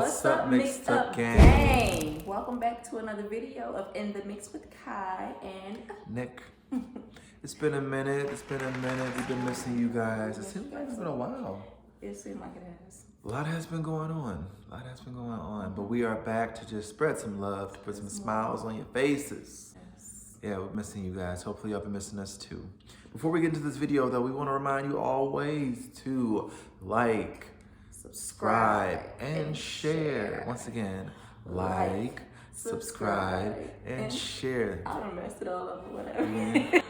What's up, Mixed Up Gang? Welcome back to another video of In the Mix with Kai and Nick. It's been a minute. We've been missing you guys. It seems like it's been a while. It seems like it has. A lot has been going on. But we are back to just spread some love, to put some smiles on your faces. Yes. Yeah, we're missing you guys. Hopefully y'all been missing us too. Before we get into this video though, we want to remind you always to like, subscribe, and share. Once again, like, subscribe, and share. I done messed it all up or whatever. Yeah,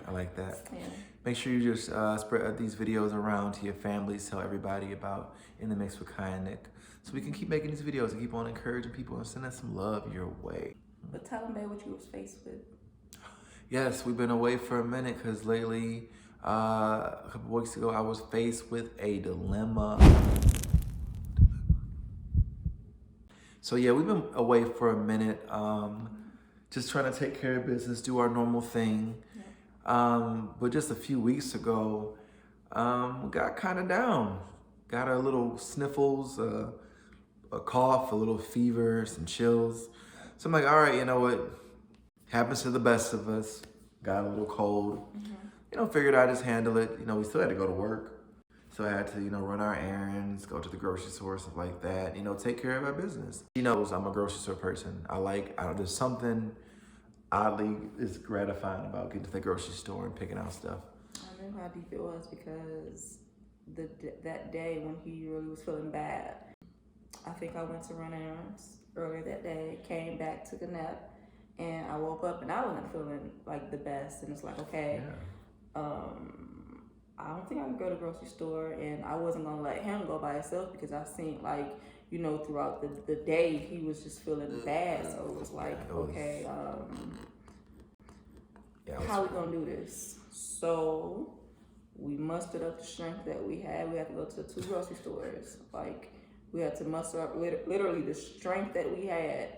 I like that. Yeah. Make sure you just spread these videos around to your families. Tell everybody about In the Mix with Kai and Nick, so we can keep making these videos and keep on encouraging people and sending some love your way. But tell them, babe, what you was faced with. Yes, we've been away for a minute because lately, a couple weeks ago, I was faced with a dilemma. So yeah, we've been away for a minute, just trying to take care of business, do our normal thing. But just a few weeks ago, we got kind of down. Got a little sniffles, a cough, a little fever, some chills. So I'm like, all right, you know what? Happens to the best of us. Got a little cold. You know, figured I'd just handle it. You know, we still had to go to work. So I had to, you know, run our errands, go to the grocery store, stuff like that. You know, take care of our business. She knows I'm a grocery store person. There's something oddly is gratifying about getting to the grocery store and picking out stuff. I remember how deep it was because that day when he really was feeling bad, I think I went to run errands earlier that day, came back, took a nap, and I woke up and I wasn't feeling like the best. And it's like, okay, I don't think I could go to the grocery store, and I wasn't gonna let him go by himself because I seen, like, you know, throughout the day he was just feeling bad. So it was like, okay, how we gonna do this? So we mustered up the strength that we had. We had to go to 2 grocery stores. Like, we had to muster up literally the strength that we had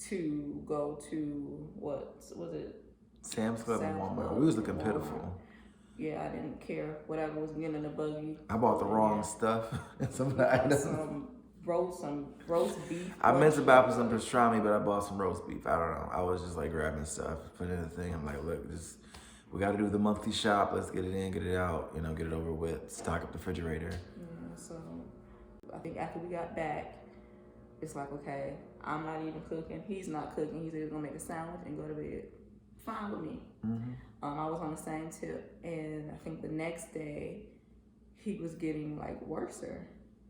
to go to, what was it? Sam's Club and Walmart. We was looking pitiful. Yeah, I didn't care. Whatever was getting in the buggy. I bought the wrong stuff. Some of the items. Some roast beef. I meant to buy some pastrami, but I bought some roast beef. I don't know. I was just like grabbing stuff, putting in the thing. I'm like, look, we got to do the monthly shop. Let's get it in, get it out. You know, get it over with. Stock up the refrigerator. Yeah, so I think after we got back, it's like, okay, I'm not even cooking. He's not cooking. He's either gonna make a sandwich and go to bed. Fine with me. I was on the same tip, and I think the next day he was getting like worser,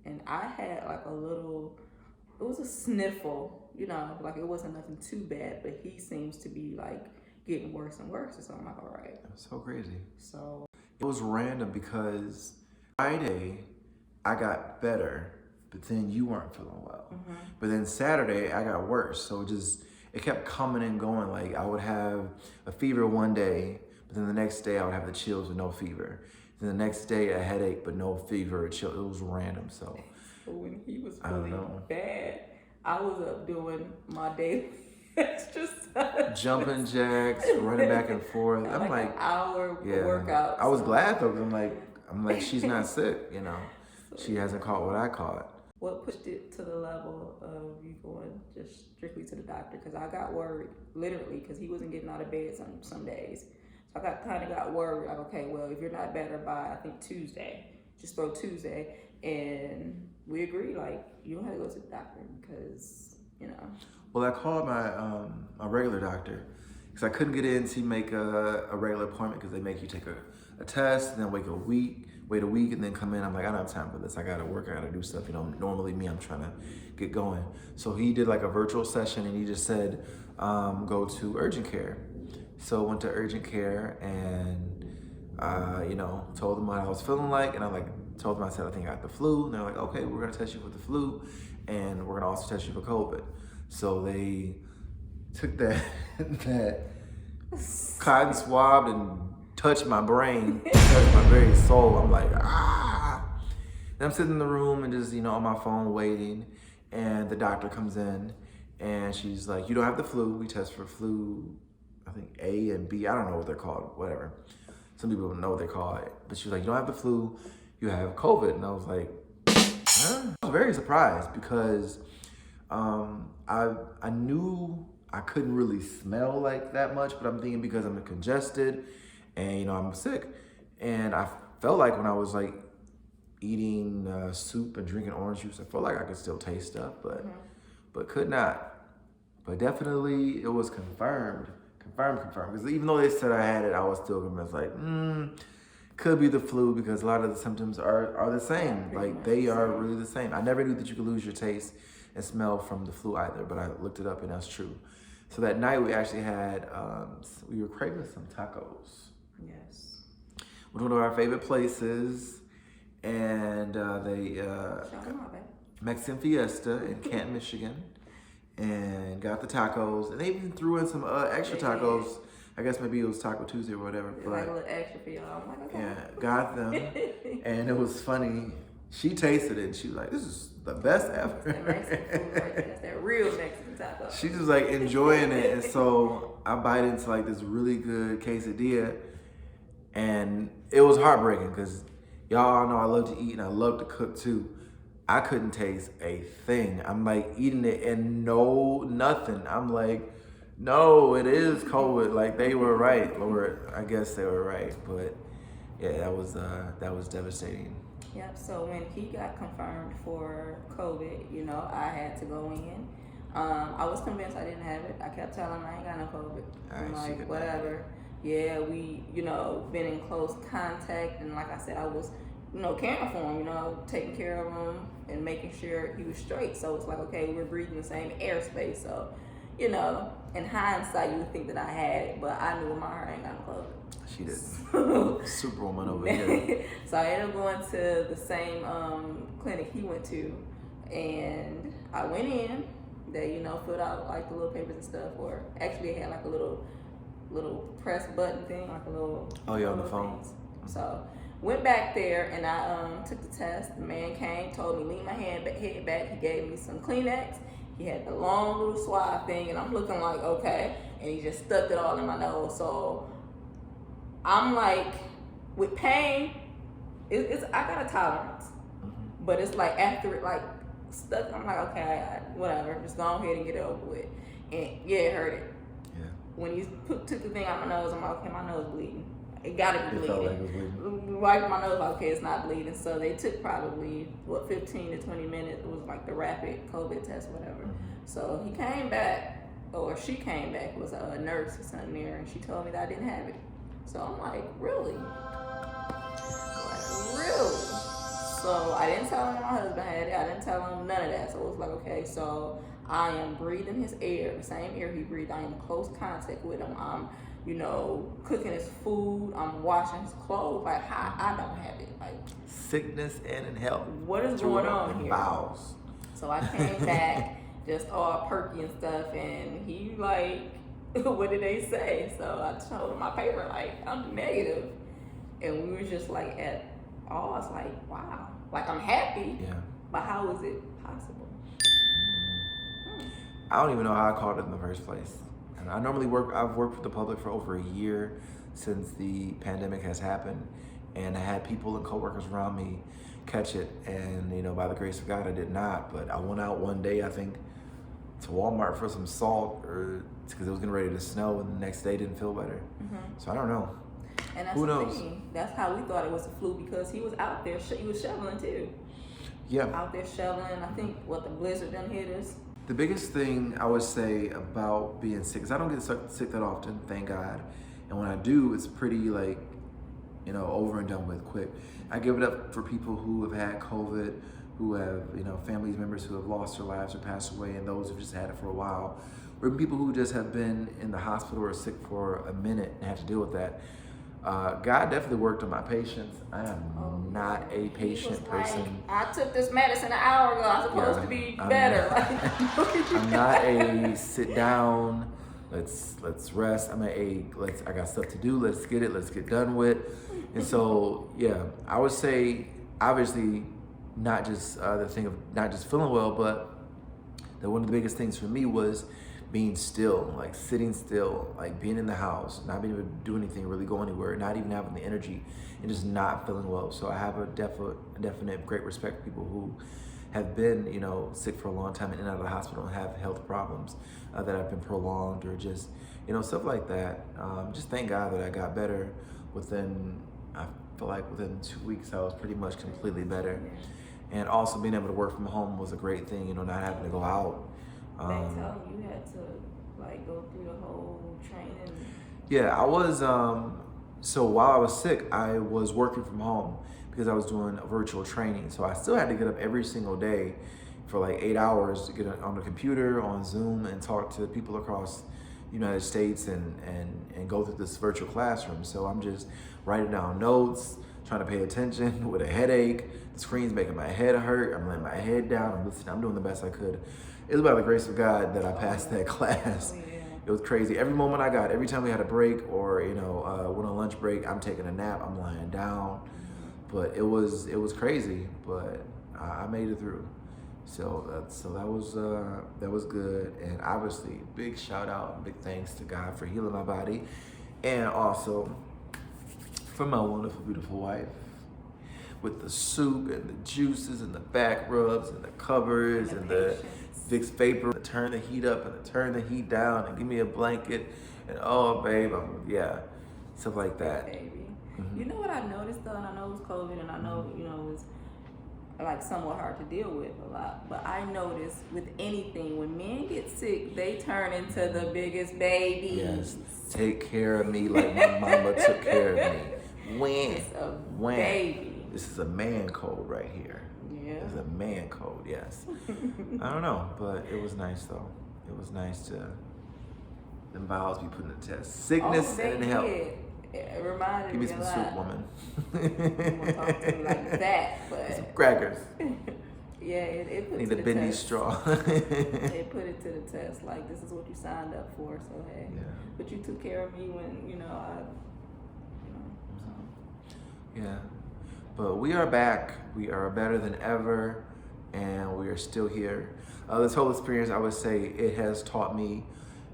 and I had like it was a sniffle, you know, like it wasn't nothing too bad, but he seems to be like getting worse and worse. So I'm like, all right. That's so crazy. So it was random because Friday I got better, but then you weren't feeling well. But then Saturday I got worse. So it kept coming and going. Like, I would have a fever one day, but then the next day I would have the chills with no fever. Then the next day a headache, but no fever or chill. It was random. So when he was feeling bad, I was up doing my daily exercise. Jumping jacks, running back and forth. I'm like an hour workout. I was glad though, because I'm like, she's not sick, you know. She hasn't caught what I caught. What pushed it to the level of you going just strictly to the doctor? Because I got worried, literally, because he wasn't getting out of bed some days. So I kind of got worried, like, okay, well, if you're not better by, I think, Tuesday, just throw Tuesday. And we agreed, like, you don't have to go to the doctor because, you know. Well, I called my regular doctor because I couldn't get in to make a regular appointment because they make you take a test and then wait a week and then come in. I'm like, I don't have time for this. I gotta work, I gotta do stuff. You know, normally me, I'm trying to get going. So he did like a virtual session and he just said, go to urgent care. So I went to urgent care and, you know, told them what I was feeling like. And I told them, I said, I think I got the flu. And they're like, okay, we're gonna test you for the flu and we're gonna also test you for COVID. So they took that cotton swab and touched my brain, touched my very soul. I'm like, ah. And I'm sitting in the room and just, you know, on my phone waiting. And the doctor comes in and she's like, you don't have the flu. We test for flu, I think A and B. I don't know what they're called, whatever. Some people don't know what they call it. But she was like, you don't have the flu, you have COVID. And I was like, I was very surprised because I knew I couldn't really smell like that much, but I'm thinking because I'm congested and I'm sick, and I felt like when I was like eating soup and drinking orange juice, I felt like I could still taste stuff, but could not. But definitely it was confirmed. Because even though they said I had it, I was still convinced like, could be the flu because a lot of the symptoms are the same. Like they are really the same. I never knew that you could lose your taste and smell from the flu either, but I looked it up and that's true. So that night we actually had, we were craving some tacos. Yes. One of our favorite places, and Mexican Fiesta in Canton, Michigan, and got the tacos, and they even threw in some extra tacos. I guess maybe it was Taco Tuesday or whatever. But like a little extra for y'all. I'm like, okay. Yeah, got them, and it was funny. She tasted it, and she was like, "This is the best ever." That Mexican food, right? That's that real Mexican taco. She was like enjoying it, and so I bite into like this really good quesadilla, and it was heartbreaking because y'all know I love to eat and I love to cook too. I couldn't taste a thing. I'm like eating it and nothing. I'm like, no, it is COVID. Like they were right, or I guess they were right. But yeah, that was devastating. Yep. So when he got confirmed for COVID, I had to go in. I was convinced I didn't have it. I kept telling him I ain't got no COVID. I'm like, whatever. Yeah, we, been in close contact, and like I said, I was, caring for him, taking care of him and making sure he was straight. So it's like, okay, we're breathing the same airspace. So, in hindsight, you would think that I had it, but I knew in my heart I ain't got no COVID. She did. Superwoman over here. So I ended up going to the same clinic he went to, and I went in. They, filled out like the little papers and stuff, or actually it had like a little press button thing, like a little. Oh yeah, on the phone. Things. So went back there and I took the test. The man came, told me lean my head back. He gave me some Kleenex. He had the long little swab thing, and I'm looking like okay, and he just stuck it all in my nose. So I'm like, with pain, it's I got a tolerance, but it's like after it like stuck, I'm like okay, whatever, just go ahead and get it over with. And yeah, it hurt it. Yeah. When he took the thing out my nose, I'm like okay, my nose bleeding. It gotta be bleeding. Felt like it was bleeding. Wiped my nose, like okay, it's not bleeding. So they took probably 15 to 20 minutes. It was like the rapid COVID test, whatever. So he came back, or she came back. It was a nurse or something there, and she told me that I didn't have it. So I'm like, really? Really? So I didn't tell him my husband had it. I didn't tell him none of that. So it was like, okay, so I am breathing his air, the same air he breathed. I am in close contact with him. I'm, cooking his food. I'm washing his clothes. Like, I don't have it. Like sickness and in health. What is going on here? Bowels. So I came back just all perky and stuff, and he like, what did they say? So I told him my paper, like, I'm negative. And we were just like at odds, like, wow. Like, I'm happy, but how is it possible? I don't even know how I caught it in the first place. And I've worked with the public for over a year since the pandemic has happened. And I had people and coworkers around me catch it. And, by the grace of God, I did not. But I went out one day, I think, to Walmart for some salt, or because it was getting ready to snow, and the next day didn't feel better. So I don't know. And that's who knows? Thing. That's how we thought it was a flu, because he was out there. He was shoveling too. Yeah. Out there shoveling. I think the blizzard done hit us. The biggest thing I would say about being sick is I don't get sick that often, thank God. And when I do, it's pretty like, over and done with quick. I give it up for people who have had COVID, who have, family members who have lost their lives or passed away, and those who've just had it for a while, or people who just have been in the hospital or sick for a minute and have to deal with that. God definitely worked on my patience. I am not a patient person. I took this medicine an hour ago. I'm supposed to be better. I'm not a sit down, let's rest. I'm I got stuff to do. Let's get done with. And so, yeah, I would say, obviously, not just the thing of not just feeling well, but that one of the biggest things for me was being still, like sitting still, like being in the house, not being able to do anything, really go anywhere, not even having the energy, and just not feeling well. So I have a definite great respect for people who have been, you know, sick for a long time and in and out of the hospital and have health problems that have been prolonged or just, you know, stuff like that. Just thank God that I got better within, I feel like within 2 weeks I was pretty much completely better. And also being able to work from home was a great thing, you know, not having to go out. They tell you had to like go through the whole training. Yeah, I was, so while I was sick, I was working from home because I was doing virtual training. So I still had to get up every single day for like 8 hours to get on the computer, on Zoom, and talk to people across the United States and go through this virtual classroom. So I'm just writing down notes, trying to pay attention with a headache. The screen's making my head hurt. I'm laying my head down. I'm listening. I'm doing the best I could. It was by the grace of God that I passed that class. It was crazy. Every moment I got, every time we had a break or, you know, went on lunch break, I'm taking a nap, I'm lying down. But it was crazy, but I made it through. So that was good. And obviously, big shout out, big thanks to God for healing my body. And also for my wonderful, beautiful wife with the soup and the juices and the back rubs and the covers and the Vicks Vapor, to turn the heat up and to turn the heat down and give me a blanket and oh babe, stuff like that. Baby. You know what I noticed though, and I know it was COVID and I know, you know, it was like somewhat hard to deal with a lot, but I noticed with anything, when men get sick, they turn into the biggest babies. Yes, take care of me like my mama took care of me. When? Baby. This is a man code right here. Yeah. It's a man code, yes. I don't know, but it was nice though. It was nice to them vials be put in the test. Sickness and health. It reminded me Give me some a soup, lot. woman. You won't talk to me like that, but some crackers. Yeah, it put Need to a the bendy test. straw. They put it to the test. Like, this is what you signed up for. So hey, Yeah. but you took care of me when Yeah, but we are back. We are better than ever, and we are still here. This whole experience, I would say, it has taught me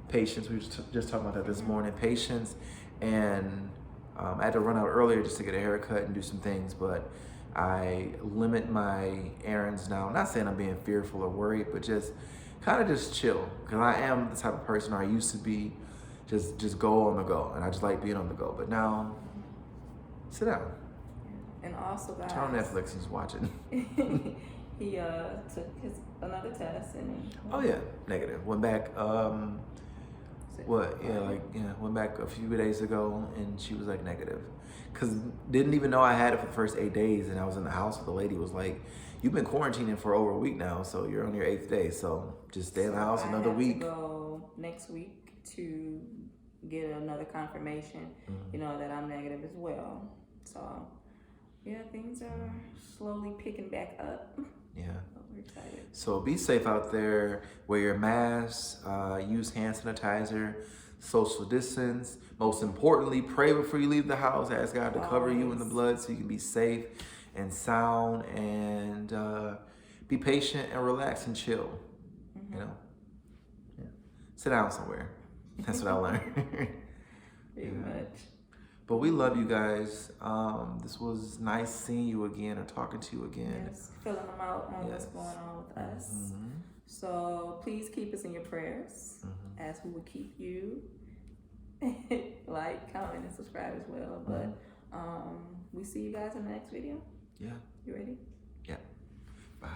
patience. We were just talking about that this morning. Patience, and I had to run out earlier just to get a haircut and do some things, but I limit my errands now. I'm not saying I'm being fearful or worried, but just kind of just chill, because I am the type of person I used to be, just go on the go, and I just like being on the go. But now, sit down. And also, guys, turn on Netflix and just watch it. he took another test and oh yeah, negative. Went back went back a few days ago and she was like negative. Cause didn't even know I had it for the first 8 days, and I was in the house with the lady was like, you've been quarantining for over a week now, so you're on your 8th day, so just stay in the house another week. I have to go next week to get another confirmation, that I'm negative as well. So yeah, things are slowly picking back up. Yeah. We're excited. So be safe out there. Wear your mask. Use hand sanitizer. Social distance. Most importantly, pray before you leave the house. Ask God to cover you in the blood so you can be safe and sound. And be patient and relax and chill. You know? Yeah. Sit down somewhere. That's what I learned. Pretty much. But we love you guys. This was nice seeing you again or talking to you again. Yes, filling them out on what's going on with us. So please keep us in your prayers as we will keep you. Like, comment, and subscribe as well. But we see you guys in the next video. Yeah. You ready? Yeah. Bye.